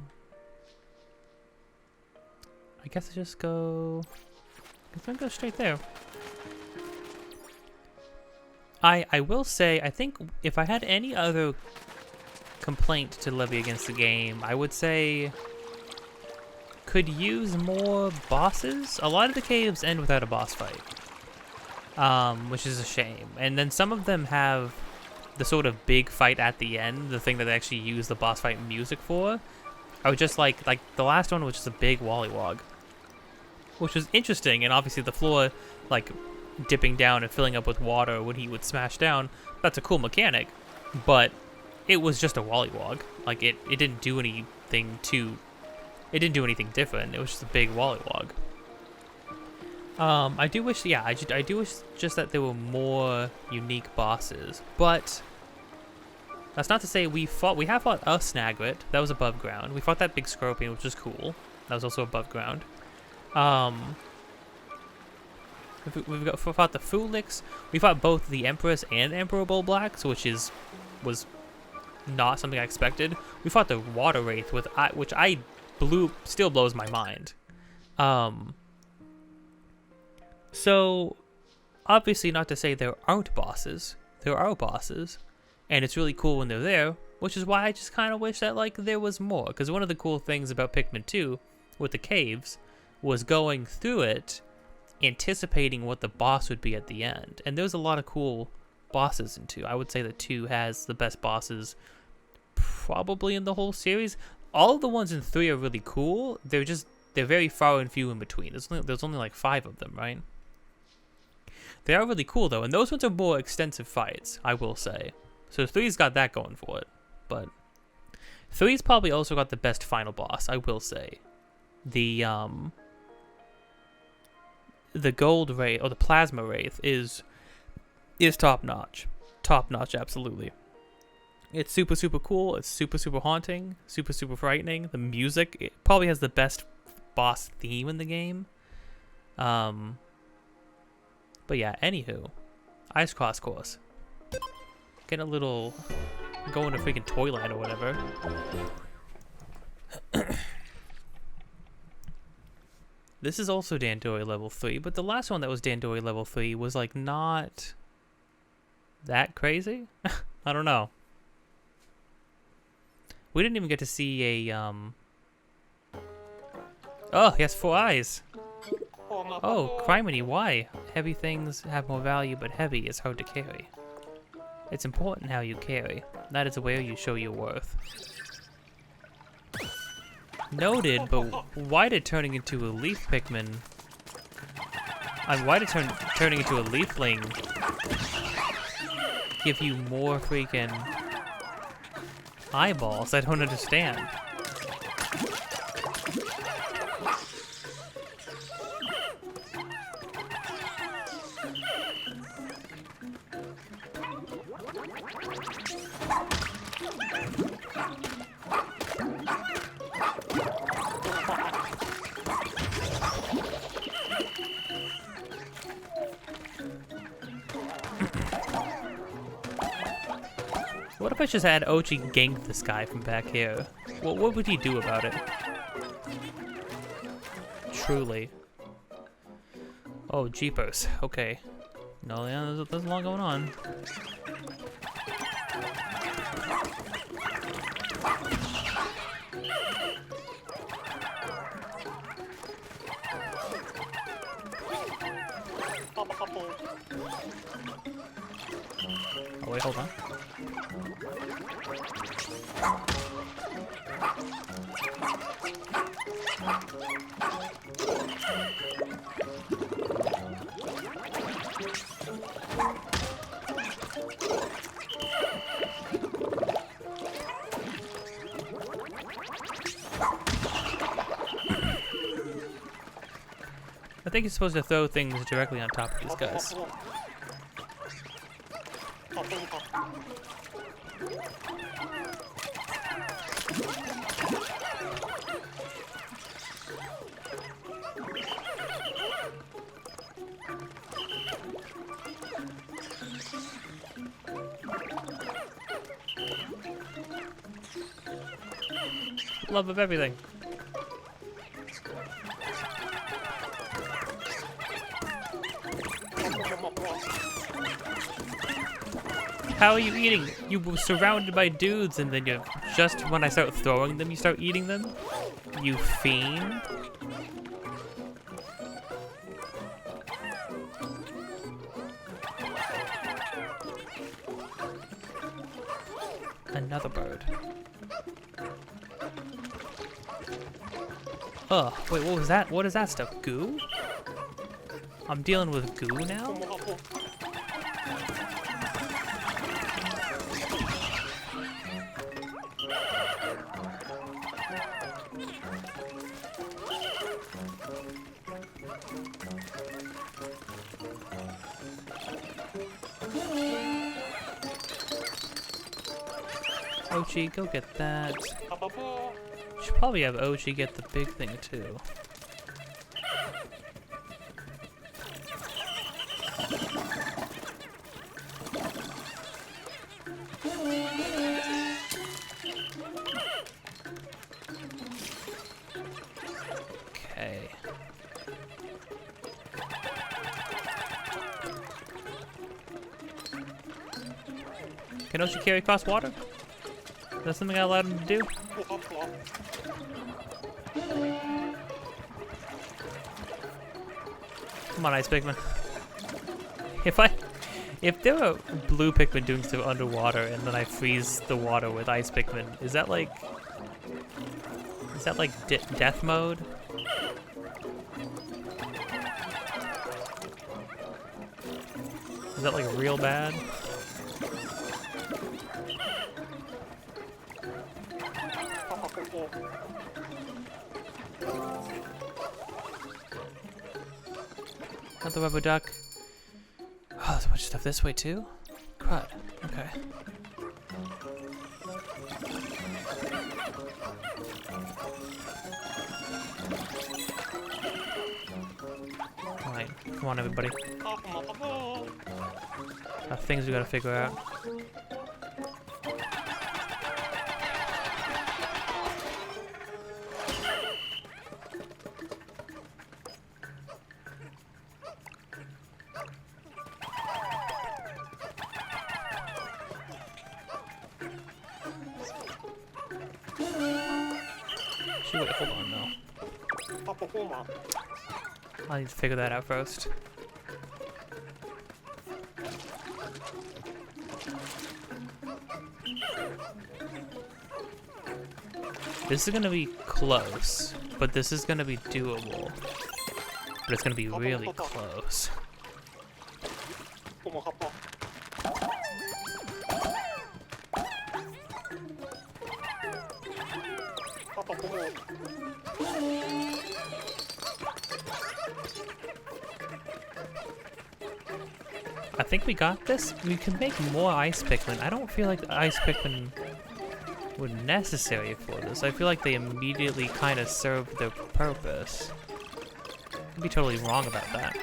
I guess I just go. I'm gonna go straight there. I will say, I think if I had any other complaint to levy against the game, I would say could use more bosses. A lot of the caves end without a boss fight, which is a shame. And then some of them have the sort of big fight at the end, the thing that they actually use the boss fight music for. I would just like the last one was just a big Wollywog, which was interesting, and obviously the floor, like, dipping down and filling up with water when he would smash down, that's a cool mechanic, but it was just a Wollywog. Like, it didn't do anything different, it was just a big Wollywog. I do wish, yeah, I do wish just that there were more unique bosses, but that's not to say we have fought a Snaglet, that was above ground. We fought that big Scorpion, which was cool, that was also above ground. We've fought the Fulix. We fought both the Empress and Emperor Bullblacks, which was not something I expected. We fought the Water Wraith, which still blows my mind. So obviously not to say there aren't bosses. There are bosses, and it's really cool when they're there, which is why I just kind of wish that like there was more. Because one of the cool things about Pikmin 2 with the caves was going through it, anticipating what the boss would be at the end. And there's a lot of cool bosses in 2. I would say that 2 has the best bosses probably in the whole series. All of the ones in 3 are really cool. They're very far and few in between. There's only like 5 of them, right? They are really cool though, and those ones are more extensive fights, I will say. So 3's got that going for it, but 3's probably also got the best final boss, I will say. The Gold Wraith, or the Plasma Wraith, is top notch. Top notch, absolutely. It's super, super cool. It's super, super haunting. Super, super frightening. The music, it probably has the best boss theme in the game. But yeah, anywho. Ice Cross Course. Get a little... Going to freaking Toyland or whatever. This is also Dandori level 3, but the last one that was Dandori level 3 was like not that crazy. I don't know. We didn't even get to see a Oh, he has 4 eyes. Oh, criminy, why? Heavy things have more value, but heavy is hard to carry. It's important how you carry. That is where you show your worth. Noted, but why did turning into a leaf Pikmin... why did turning into a leafling give you more freaking eyeballs? I don't understand. if I just had Ochi gank this guy from back here? What would he do about it? Truly. Oh, jeepers. Okay. No, yeah, there's a lot going on. Oh wait, hold on. I think you're supposed to throw things directly on top of these guys. Love of everything. How are you eating? You were surrounded by dudes and then you just when I start throwing them, you start eating them? You fiend. Another bird. Oh, wait, what was that? What is that stuff? Goo? I'm dealing with goo now? Ochi, go get that. Should probably have Ochi get the big thing too. Okay. Can Ochi carry across water? Is that something I allowed him to do? Come on, Ice Pikmin. If there were blue Pikmin doing stuff underwater and then I freeze the water with Ice Pikmin, is that like death mode? Is that like real bad? Not the rubber duck. Oh, there's a bunch of stuff this way too? Crud. Okay. Alright, come on everybody. Things we gotta figure out. Wait, hold on, no. I need to figure that out first. This is gonna be close, but this is gonna be doable. But it's gonna be really close. I think we got this. We can make more Ice Pikmin. I don't feel like the Ice Pikmin were necessary for this. I feel like they immediately kind of served their purpose. I could be totally wrong about that.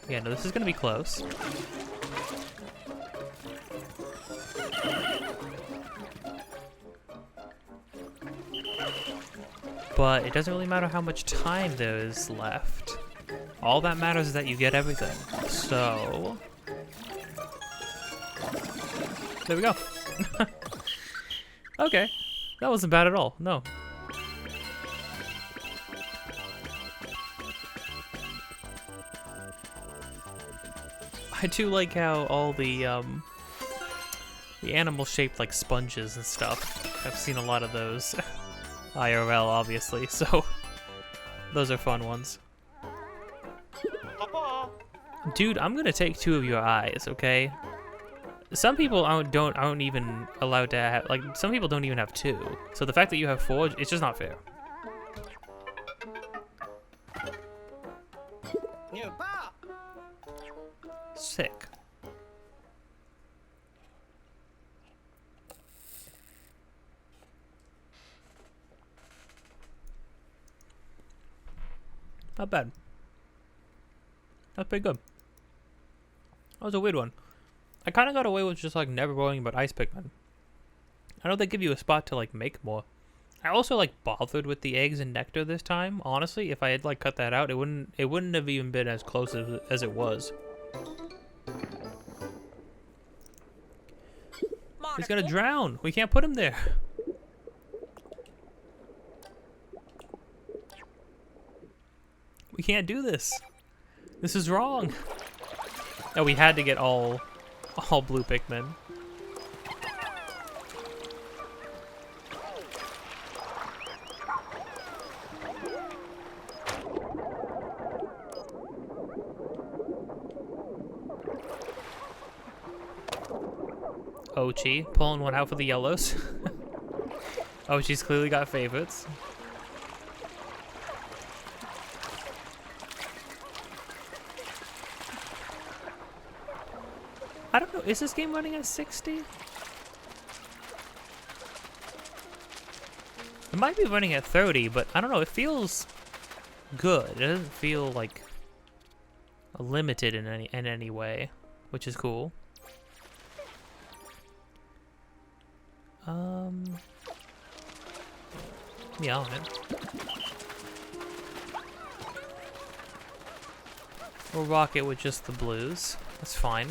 Yeah, no, this is gonna be close. But it doesn't really matter how much time there is left. All that matters is that you get everything. So... there we go. Okay. That wasn't bad at all. No. I do like how all the animals shaped like sponges and stuff. I've seen a lot of those. IRL, obviously, so those are fun ones. Dude, I'm gonna take 2 of your eyes, okay? Some people aren't even allowed to have, like, some people don't even have 2. So the fact that you have 4, it's just not fair. Sick. Not bad. That's pretty good. That was a weird one. I kind of got away with just like never worrying about ice Pikmin. I know they give you a spot to like make more. I also like bothered with the eggs and nectar this time. Honestly, if I had like cut that out, it wouldn't have even been as close as it was. He's gonna drown. We can't put him there. We can't do this. This is wrong. Oh, we had to get all blue Pikmin. Ochi, pulling one out for the yellows. Ochi's clearly got favorites. I don't know, is this game running at 60? It might be running at 30, but I don't know, it feels good. It doesn't feel like limited in any way, which is cool. Yeah, alright. We'll rock it with just the blues. That's fine.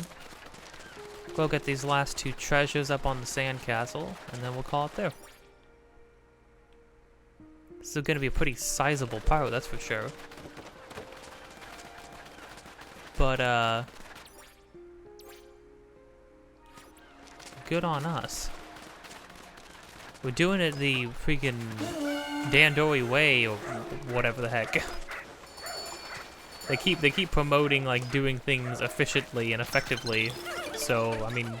We'll get these last 2 treasures up on the sandcastle, and then we'll call it there. This is gonna be a pretty sizable part, that's for sure. But, good on us. We're doing it the freaking Dandori way, or whatever the heck. They keep promoting like doing things efficiently and effectively. So I mean,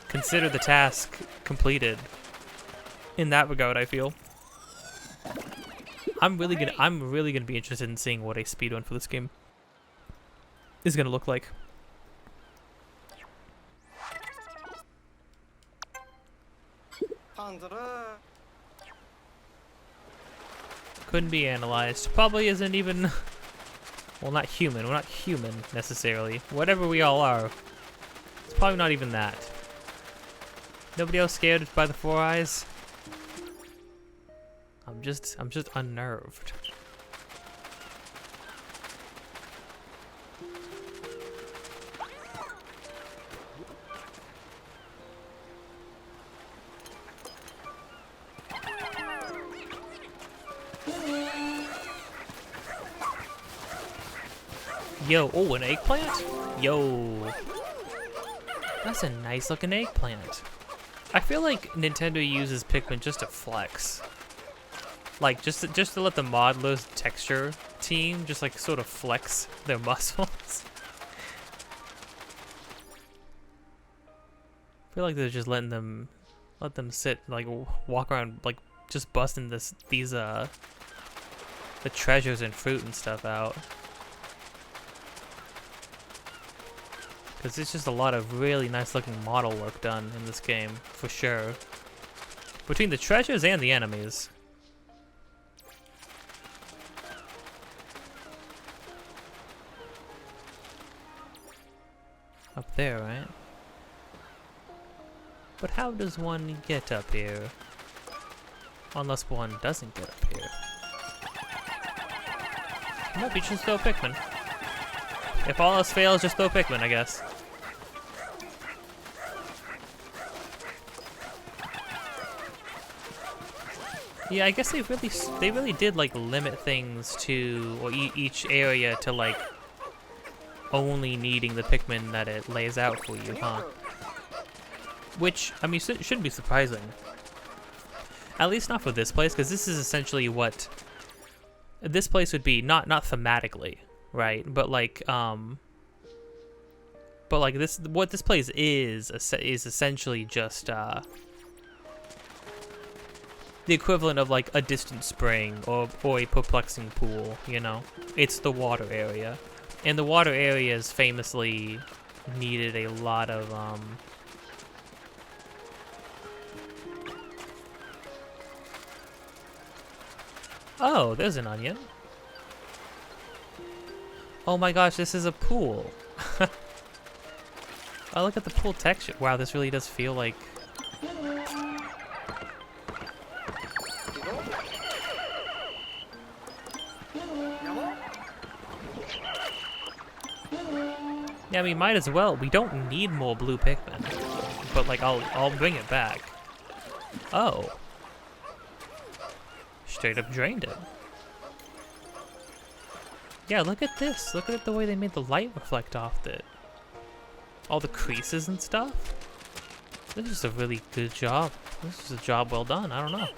consider the task completed. In that regard, I feel. I'm really gonna be interested in seeing what a speedrun for this game is gonna look like. Couldn't be analyzed. Probably isn't even... well, not human. We're not human, necessarily. Whatever we all are. It's probably not even that. Nobody else scared by the 4 eyes? I'm just unnerved. Yo, oh, an eggplant? Yo. That's a nice looking eggplant. I feel like Nintendo uses Pikmin just to flex. Like, just to let the modelers texture team just like sort of flex their muscles. I feel like they're just let them sit, like walk around, like just busting the treasures and fruit and stuff out. Because it's just a lot of really nice looking model work done in this game, for sure. Between the treasures and the enemies. Up there, right? But how does one get up here? Unless one doesn't get up here. Nope, you just throw Pikmin. If all else fails, just throw Pikmin, I guess. Yeah, I guess they really did like limit things to, or each area to like only needing the Pikmin that it lays out for you, huh? Which, I mean, shouldn't be surprising. At least not for this place, because this is essentially what this place would be, not thematically, right? But like this, what this place is essentially just the equivalent of like a distant spring or a perplexing pool, you know? It's the water area. And the water areas famously needed a lot of oh, there's an onion. Oh my gosh, this is a pool. Oh, look at the pool texture. Wow, this really does feel like... Yeah, I mean, might as well. We don't need more blue Pikmin. But, like, I'll bring it back. Oh. Straight up drained it. Yeah, look at this. Look at the way they made the light reflect off it. All the creases and stuff. This is a really good job. This is a job well done. I don't know.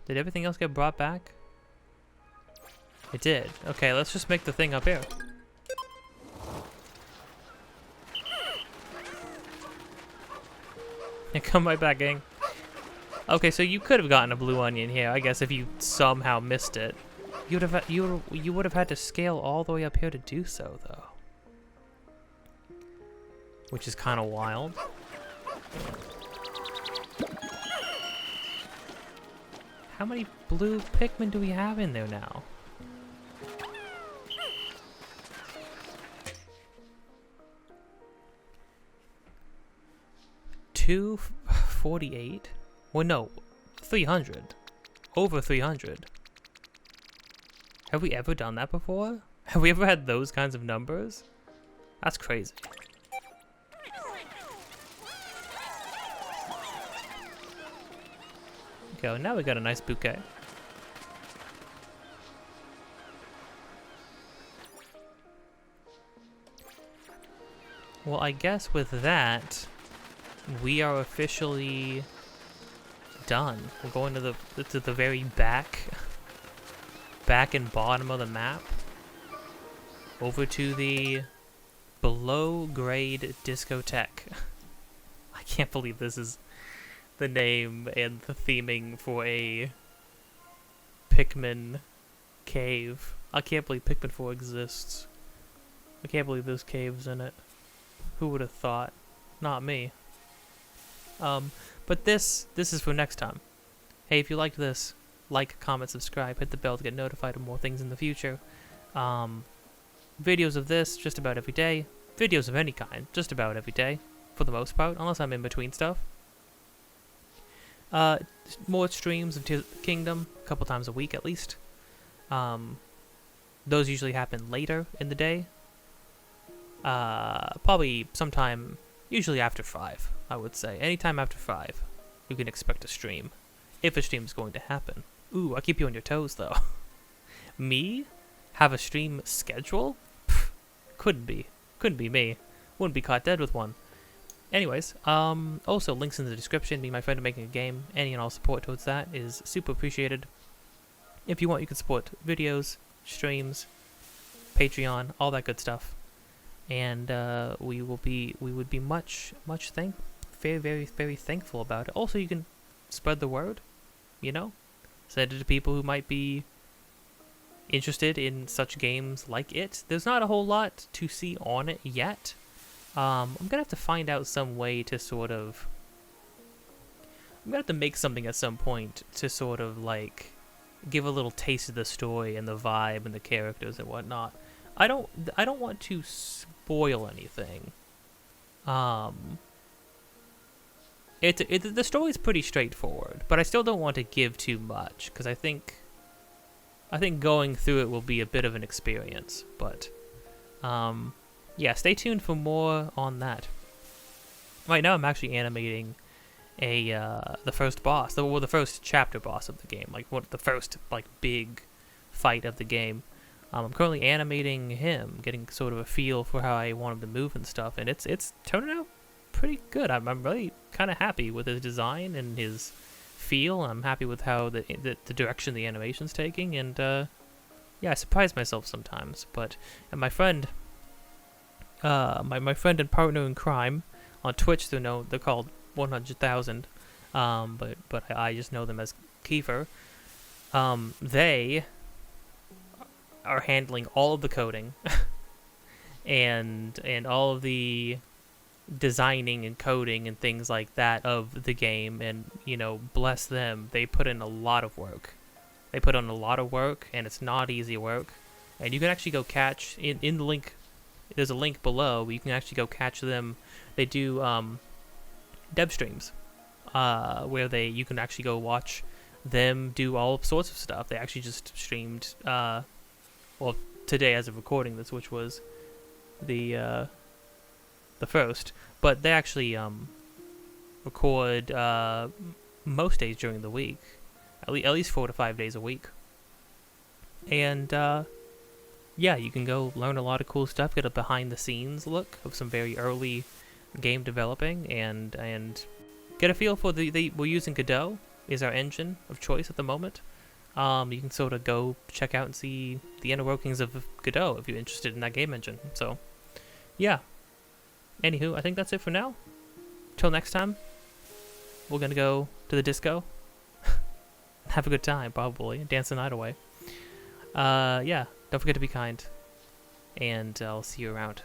Did everything else get brought back? It did. Okay, let's just make the thing up here. Yeah, come right back, gang. Okay, so you could have gotten a blue onion here, I guess, if you somehow missed it. You would have had to scale all the way up here to do so, though. Which is kind of wild. How many blue Pikmin do we have in there now? $248? Well, no, 300. Over 300. Have we ever done that before? Have we ever had those kinds of numbers? That's crazy. Okay, well, now we got a nice bouquet. Well, I guess with that, we are officially done. We're going to the very back and bottom of the map, over to the below grade discotheque. I can't believe this is the name and the theming for a Pikmin cave. I can't believe Pikmin 4 exists. I can't believe there's caves in it. Who would have thought? Not me. But this is for next time. Hey, if you liked this, like, comment, subscribe, hit the bell to get notified of more things in the future. Videos of this just about every day. Videos of any kind, just about every day, for the most part, unless I'm in between stuff. More streams of Tears of the Kingdom, a couple times a week at least. Those usually happen later in the day. Probably sometime, usually after 5, I would say. Anytime after 5, you can expect a stream. If a stream is going to happen. Ooh, I keep you on your toes, though. Me? Have a stream schedule? Pfft, couldn't be. Couldn't be me. Wouldn't be caught dead with one. Anyways, also links in the description. Be my friend in making a game. Any and all support towards that is super appreciated. If you want, you can support videos, streams, Patreon, all that good stuff. And we would be very thankful about it. Also, you can spread the word, you know, send it to people who might be interested in such games like it. There's not a whole lot to see on it yet. I'm gonna have to find out some way to sort of I'm gonna have to make something at some point to sort of like give a little taste of the story and the vibe and the characters and whatnot. I don't want to spoil anything. The story's pretty straightforward, but I still don't want to give too much because I think going through it will be a bit of an experience. But yeah, stay tuned for more on that. Right now, I'm actually animating the first boss, the first chapter boss of the game, like the first like big fight of the game. I'm currently animating him, getting sort of a feel for how I want him to move and stuff, and it's turning out pretty good. I'm really kind of happy with his design and his feel. I'm happy with how the direction the animation's taking, and yeah, I surprise myself sometimes. But and my friend, my friend and partner in crime on Twitch, they're called 100,000, but I just know them as Kiefer. They are handling all of the coding and all of the designing and coding and things like that of the game, and bless them, they put in a lot of work. And it's not easy work. And you can actually go catch in the link. There's a link below where you can actually go catch them. They do dev streams where you can actually go watch them do all sorts of stuff. They actually just streamed today as of recording this, which was the first, but they actually record most days during the week, at least 4 to 5 days a week. And yeah, you can go learn a lot of cool stuff, get a behind the scenes look of some very early game developing, and get a feel for we're using Godot is our engine of choice at the moment. You can sort of go check out and see the inner workings of Godot if you're interested in that game engine. So yeah, anywho, I think that's it for now. Till next time, we're gonna go to the disco, have a good time, probably dance the night away. Yeah, don't forget to be kind, and I'll see you around.